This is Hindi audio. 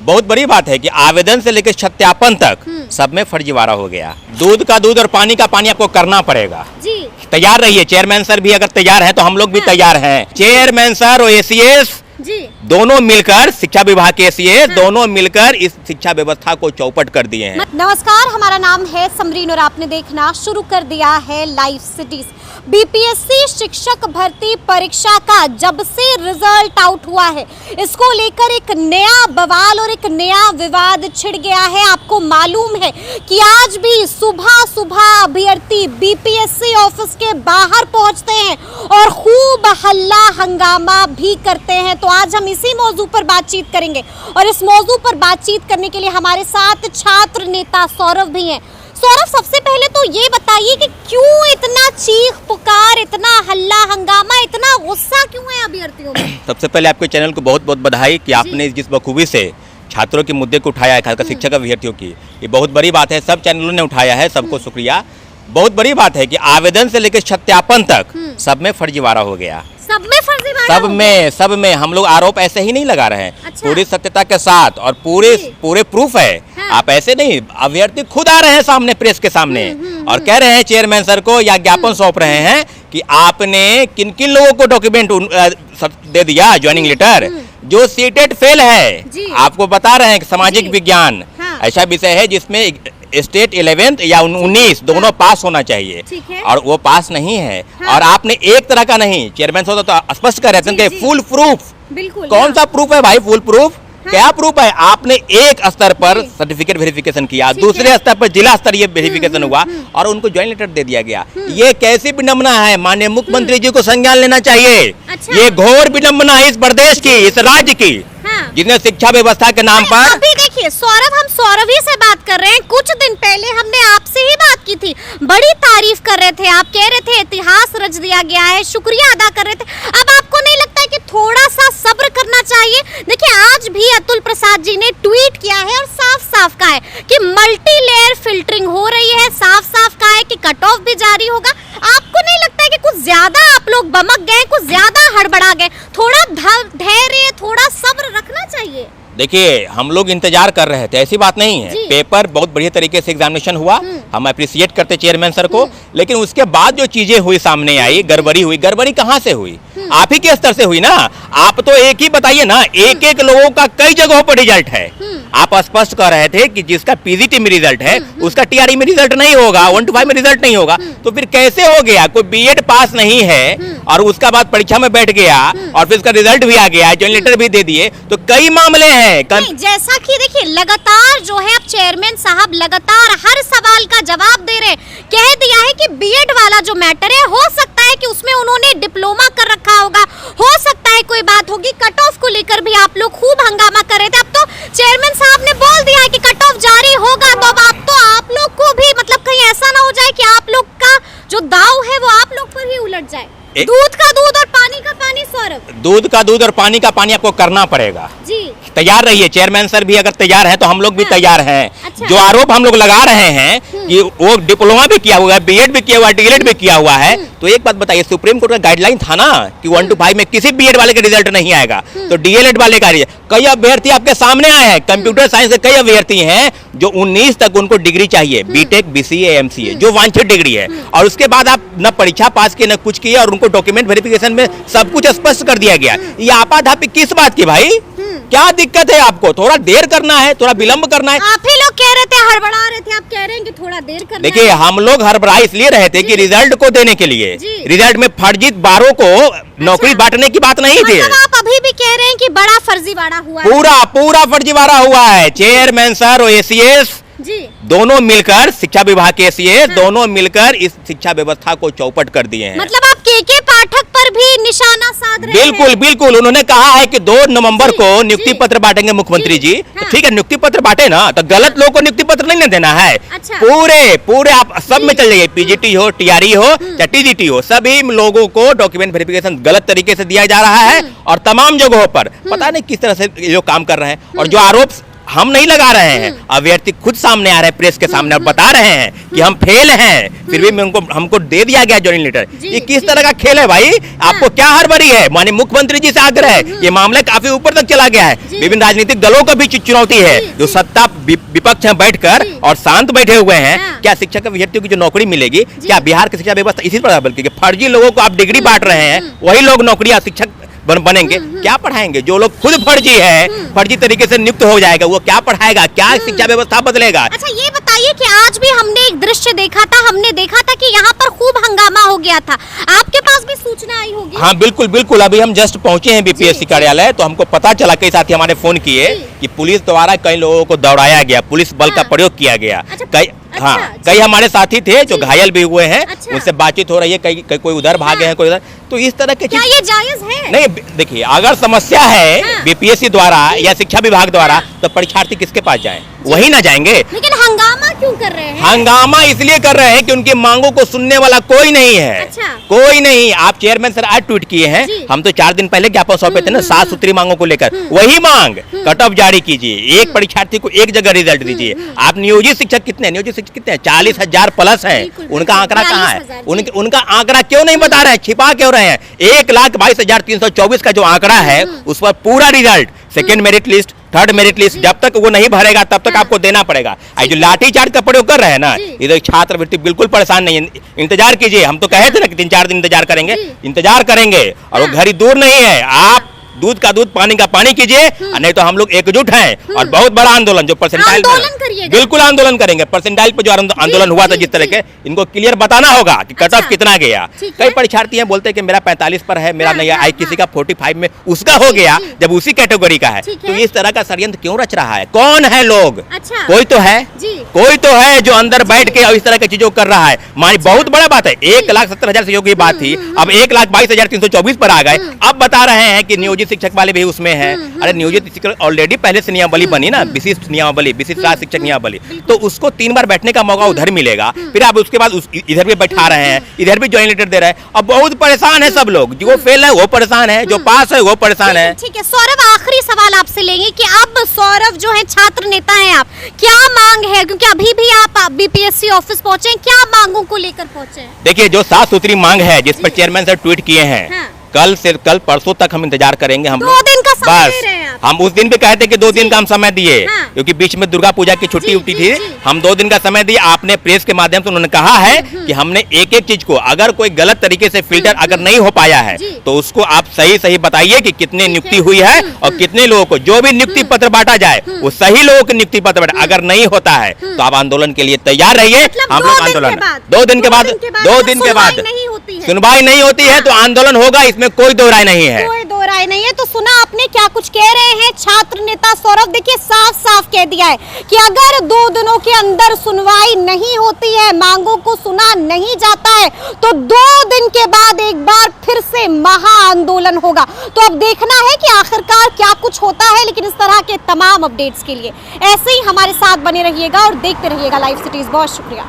बहुत बड़ी बात है कि आवेदन से लेकर सत्यापन तक सब में फर्जीवाड़ा हो गया। दूध का दूध और पानी का पानी आपको करना पड़ेगा जी। तैयार रहिए, चेयरमैन सर भी अगर तैयार हैं तो हम लोग भी तैयार हैं। चेयरमैन सर और एसीएस जी दोनों मिलकर, शिक्षा विभाग के एसीएस दोनों मिलकर इस शिक्षा व्यवस्था को चौपट कर दिए हैं। नमस्कार, हमारा नाम है समरीन और आपने देखना शुरू कर दिया है लाइव सिटीज। बीपीएससी शिक्षक भर्ती परीक्षा का जब से रिजल्ट आउट हुआ है, इसको लेकर एक नया बवाल और एक नया विवाद छिड़ गया है। आपको मालूम है कि आज भी सुबह सुबह अभ्यर्थी बीपीएससी ऑफिस के बाहर पहुंचते हैं और खूब हल्ला हंगामा भी करते हैं। तो आज हम इसी मौजू पर बातचीत करेंगे और इस मौजू पर बातचीत करने के लिए हमारे साथ छात्र नेता सौरभ भी हैं। सौरभ, सबसे पहले तो ये बताइए कि क्यों इतना चीख पुकार, इतना हल्ला हंगामा, इतना गुस्सा क्यों है अभ्यर्थियों में? सबसे पहले आपके चैनल को बहुत बहुत बधाई कि आपने जिस बखूबी से छात्रों के मुद्दे को उठाया है, खासकर शिक्षक अभ्यर्थियों की, ये बहुत बड़ी बात है। सब चैनलों ने उठाया है, सबको शुक्रिया। बहुत बड़ी बात है कि आवेदन से लेकर सत्यापन तक सब में फर्जीवाड़ा हो गया। सब में फर्जीवाड़ा? सब में हम लोग आरोप ऐसे ही नहीं लगा रहे हैं। अच्छा। पूरी सत्यता के साथ और पूरे प्रूफ है। हाँ। आप ऐसे नहीं, अभ्यर्थी खुद आ रहे हैं सामने, प्रेस के सामने और कह रहे हैं चेयरमैन सर को या ज्ञापन सौंप रहे हैं कि आपने किन किन लोगों को डॉक्यूमेंट दे दिया, ज्वाइनिंग लेटर, जो सीटेट फेल है। आपको बता रहे हैं कि सामाजिक विज्ञान ऐसा विषय है जिसमें स्टेट 11th या 19 दोनों पास होना चाहिए और वो पास नहीं है। और आपने एक तरह का नहीं, चेयरमैन साहब तो स्पष्ट कर रहे थे फुल प्रूफ। बिल्कुल। कौन सा प्रूफ है भाई? Full proof. क्या प्रूफ है? आपने एक स्तर पर सर्टिफिकेट वेरिफिकेशन किया, दूसरे स्तर पर जिला स्तरीय वेरिफिकेशन हुआ और उनको ज्वाइंट लेटर दे दिया गया। ये कैसी विडंबना है? माननीय मुख्यमंत्री जी को संज्ञान लेना चाहिए। अच्छा। ये घोर विडंबना है इस प्रदेश की, इस राज्य की, जिसने शिक्षा व्यवस्था के नाम पर। अभी देखिए सौरभ, हम सौरभ ही से बात कर रहे हैं। कुछ दिन पहले हमने आपसे ही बात की थी, बड़ी तारीफ कर रहे थे, आप कह रहे थे इतिहास रच दिया गया है, शुक्रिया अदा कर रहे थे। अब आपको नहीं लगता है कि थोड़ा सा सब्र करना चाहिए? देखिए आज भी अतुल प्रसाद जी ने ट्वीट किया है और साफ साफ कहा है कि मल्टी लेयर फिल्टरिंग हो रही है, साफ साफ कहा है कि कट ऑफ भी जारी होगा। आपको नहीं लगता है कि कुछ ज्यादा आप लोग बमक गए, कुछ ज्यादा हड़बड़ा गए? थोड़ा धैर्य, थोड़ा सब्र रखना चाहिए। देखिए हम लोग इंतजार कर रहे थे, ऐसी बात नहीं है। पेपर बहुत बढ़िया तरीके से एग्जामिनेशन हुआ, हम अप्रिशिएट करते चेयरमैन सर को। लेकिन उसके बाद जो चीजें हुई सामने आई, गड़बड़ी हुई। गड़बड़ी कहाँ से हुई? आप ही के स्तर से हुई ना। आप तो एक ही बताइए ना, एक एक लोगों का कई जगहों पर रिजल्ट है। आप स्पष्ट कर रहे थे कि जिसका पीजीटी में रिजल्ट है उसका टीआरई में रिजल्ट नहीं होगा, 1 to 5 में रिजल्ट नहीं होगा। तो फिर कैसे हो गया? कोई बीएड पास नहीं है और उसका बाद परीक्षा में बैठ गया और फिर उसका रिजल्ट भी आ गया, ज्वाइंट लेटर भी दे दिए। तो कई मामले हैं। जैसा कि देखिए लगातार जो है अब चेयरमैन साहब लगातार हर सवाल का जवाब दे रहे हैं। कह दिया है कि बीएड वाला जो मैटर है, हो सकता है कि उसमें उन्होंने डिप्लोमा कर रखा होगा, हो सकता है कोई बात होगी। कट ऑफ को लेकर भी आप लोग खूब हंगामा कर रहे थे। अब तो चेयरमैन साहब ने बोल दिया है कि कट ऑफ जारी होगा, तो अब आप लोग को भी मतलब कहीं ऐसा ना हो जाए कि आप लोग का जो दाव है वो आप लोग पर ही उलट जाए। दूध का दूध और पानी का पानी। सौरभ, दूध का दूध और पानी का पानी आपको करना पड़ेगा जी। तैयार रहिए, चेयरमैन सर भी अगर तैयार हैं तो हम लोग भी तैयार हैं। अच्छा। जो आरोप हम लोग लगा रहे हैं कि वो डिप्लोमा भी किया हुआ है, बीएड भी किया हुआ है, डीएलएड भी किया हुआ है, तो एक बात बताइए, सुप्रीम कोर्ट का गाइडलाइन था ना कि 1 to 5 में किसी बीएड वाले का रिजल्ट नहीं आएगा, तो डीएलएड वाले का। कई अभ्यर्थी आपके सामने आए हैं, कंप्यूटर साइंस के कई अभ्यर्थी हैं जो 19 तक उनको डिग्री चाहिए, बीटेक, बीसीए, एमसीए, जो वांछित डिग्री है, और उसके बाद आप न परीक्षा पास किए न कुछ किए और उनको डॉक्यूमेंट वेरिफिकेशन में सब कुछ स्पष्ट कर दिया गया। ये आपाधापी किस बात की भाई? क्या दिक्कत है आपको? थोड़ा देर करना है, थोड़ा विलंब करना है। आप ही लोग कह रहे थे, हड़बड़ा रहे थे, आप कह रहे हैं कि थोड़ा देर करना है। देखिए हम लोग हड़बड़ा इसलिए रहे थे कि रिजल्ट को देने के लिए, रिजल्ट में फर्जित बारों को नौकरी बांटने की बात नहीं थी। मतलब आप अभी भी कह रहे हैं कि बड़ा फर्जीवाड़ा हुआ है? पूरा फर्जीवाड़ा हुआ है। चेयरमैन सर और एसीएस दोनों मिलकर, शिक्षा विभाग के एसीएस दोनों मिलकर इस शिक्षा व्यवस्था को चौपट कर दिए हैं। मतलब आप के पाठक पर भी निशाना साध रहे हैं? बिल्कुल। उन्होंने कहा है कि 2 नवंबर को नियुक्ति पत्र बांटेंगे मुख्यमंत्री जी। तो ठीक है, नियुक्ति पत्र बांटे ना, तो गलत लोगों को नियुक्ति पत्र नहीं देना है। अच्छा। पूरे आप सब में चल जाइए, पीजीटी हो, टीआरई हो या टीजीटी हो, सभी लोगों को डॉक्यूमेंट वेरिफिकेशन गलत तरीके से दिया जा रहा है और तमाम जगहों पर पता नहीं किस तरह से ये लोग काम कर रहे हैं। और जो आरोप हम नहीं लगा रहे हैं, अभ्यर्थी खुद सामने आ रहे हैं प्रेस के सामने और बता रहे हैं कि हम फेल हैं, फिर भी हमको दे दिया गया ज्वाइनिंग लेटर। ये किस तरह का खेल है भाई? आपको क्या हड़बड़ी है? माननीय मुख्यमंत्री जी से आग्रह है, ये मामला काफी ऊपर तक चला गया है, विभिन्न राजनीतिक दलों को भी चुनौती है, जो सत्ता विपक्ष में बैठकर और शांत बैठे हुए हैं। क्या शिक्षक अभ्यर्थियों की जो नौकरी मिलेगी, क्या बिहार की शिक्षा व्यवस्था इसी पर बल्कि फर्जी लोगों को आप डिग्री बांट रहे हैं, वही लोग नौकरियां शिक्षक बनेंगे? क्या पढ़ाएंगे? जो लोग खुद फर्जी है, फर्जी तरीके से नियुक्त हो जाएगा, वो क्या पढ़ाएगा? क्या शिक्षा व्यवस्था बदलेगा? अच्छा ये बताइए कि आज भी हमने एक दृश्य देखा था, हमने देखा था कि यहाँ पर खूब हंगामा हो गया था, आपके पास भी सूचना आई होगी? हाँ बिल्कुल बिल्कुल, अभी हम जस्ट पहुंचे हैं बीपीएससी कार्यालय, तो हमको पता चला, कई साथी हमारे फोन किए कि पुलिस द्वारा कई लोगों को दौड़ाया गया, पुलिस बल का प्रयोग किया गया। कई हमारे साथी थे जो घायल भी हुए हैं, उनसे बातचीत हो रही है, कई कोई उधर भागे हैं, कोई उधर। तो इस तरह के क्या ये जायज है? नहीं, देखिए अगर समस्या है बीपीएससी द्वारा या शिक्षा विभाग द्वारा, तो परीक्षार्थी किसके पास जाएं? वही ना जाएंगे। लेकिन हंगामा क्यों कर रहे हैं? हंगामा इसलिए कर रहे हैं कि उनकी मांगों को सुनने वाला कोई नहीं है। अच्छा। कोई नहीं। आप चेयरमैन सर आज ट्वीट किए हैं, हम तो 4 दिन पहले ज्ञापन सौंपे थे ना 7 सूत्री मांगों को लेकर, वही मांग कट ऑफ जारी कीजिए, एक परीक्षार्थी को एक जगह रिजल्ट दीजिए। आप नियोजित शिक्षक कितने हैं? 40,000 प्लस है, उनका आंकड़ा कहाँ है? उनका आंकड़ा क्यों नहीं बता रहे हैं? छिपा क्यों रहे हैं? 1,22,324 का जो आंकड़ा है, उस पर पूरा result, second merit list, third merit list, जब तक वो नहीं भरेगा तब तक आपको देना पड़ेगा। जो लाठीचार्ज का प्रयोग कर रहे हैं ना, इधर छात्रवृत्ति बिल्कुल परेशान नहीं है। इंतजार कीजिए, हम तो कहे थे ना कि 3-4 दिन इंतजार करेंगे, इंतजार करेंगे, और वो घड़ी दूर नहीं है। आप दूध का दूध, पानी का पानी कीजिए, नहीं तो हम लोग एकजुट हैं और बहुत बड़ा आंदोलन जो परसेंटाइल बिल्कुल आंदोलन करेंगे। परसेंटाइल पर जो आंदोलन हुआ था जिस तरह के, इनको क्लियर बताना होगा कि कट ऑफ कितना गया। कई परीक्षार्थी हैं बोलते हैं कि मेरा 45 पर है, मेरा नहीं आई, किसी का 45 में, उसका हो गया जब उसी कैटेगरी का है। तो इस तरह का षड्यंत्र क्यों रच रहा है? कौन है लोग? कोई तो है, कोई तो है जो अंदर बैठ के इस तरह की चीजों कर रहा है। मानी बहुत बड़ा बात है, 1,70,000 सहयोग की बात थी, अब 1,22,324 पर आ गए। अब बता रहे हैं कि नियोजित शिक्षक वाले भी उसमें हैं। अरे नियोजित शिक्षक ऑलरेडी पहले से नियमावली बनी ना, विशिष्ट नियमावली, विशिष्ट शिक्षक नियमावली, तो उसको 3 बार बैठने का मौका उधर मिलेगा, फिर आप उसके बाद इधर भी बैठा रहे हैं, इधर भी ज्वाइनिंग लेटर दे रहे हैं। अब बहुत परेशान है सब लोग, जो फेल है वो परेशान है, जो पास है वो परेशान है। ठीक है सौरभ, आखिरी सवाल आपसे लेंगे कि अब सौरभ जो है छात्र नेता हैं आप, क्या मांग है? क्योंकि अभी भी आप बीपीएससी ऑफिस पहुंचे, क्या मांगों को लेकर पहुंचे? देखिए जो 7 सूत्री मांग है जिस पर चेयरमैन सर ट्वीट किए हैं, कल परसों तक हम इंतजार करेंगे। हम 2 दिन का समय बस, हम उस दिन भी कहते कि 2 दिन का हम समय दिए, क्योंकि बीच में दुर्गा पूजा की छुट्टी उठी थी, हम 2 दिन का समय दिए। आपने प्रेस के माध्यम से उन्होंने कहा है कि हमने एक एक चीज को, अगर कोई गलत तरीके से फिल्टर अगर नहीं हो पाया है तो उसको आप सही बताइए कि कितने नियुक्ति हुई है और कितने लोगों को, जो भी नियुक्ति पत्र बांटा जाए वो सही लोगों को नियुक्ति पत्र बांटे। अगर नहीं होता है तो आप आंदोलन के लिए तैयार रहिए। हम लोग आंदोलन 2 दिन के बाद सुनवाई नहीं होती है तो आंदोलन होगा, इसमें कोई दो राय नहीं है। कोई दो राय नहीं है। तो सुना आपने क्या कुछ कह रहे हैं छात्र नेता सौरभ? देखिए साफ साफ कह दिया है कि अगर 2 दिनों के अंदर सुनवाई नहीं होती है, मांगों को सुना नहीं जाता है, तो 2 दिन के बाद एक बार फिर से महा आंदोलन होगा। तो अब देखना है कि आखिरकार क्या कुछ होता है। लेकिन इस तरह के तमाम अपडेट्स के लिए ऐसे ही हमारे साथ बने रहिएगा और देखते रहिएगा लाइव सिटीज। बहुत शुक्रिया।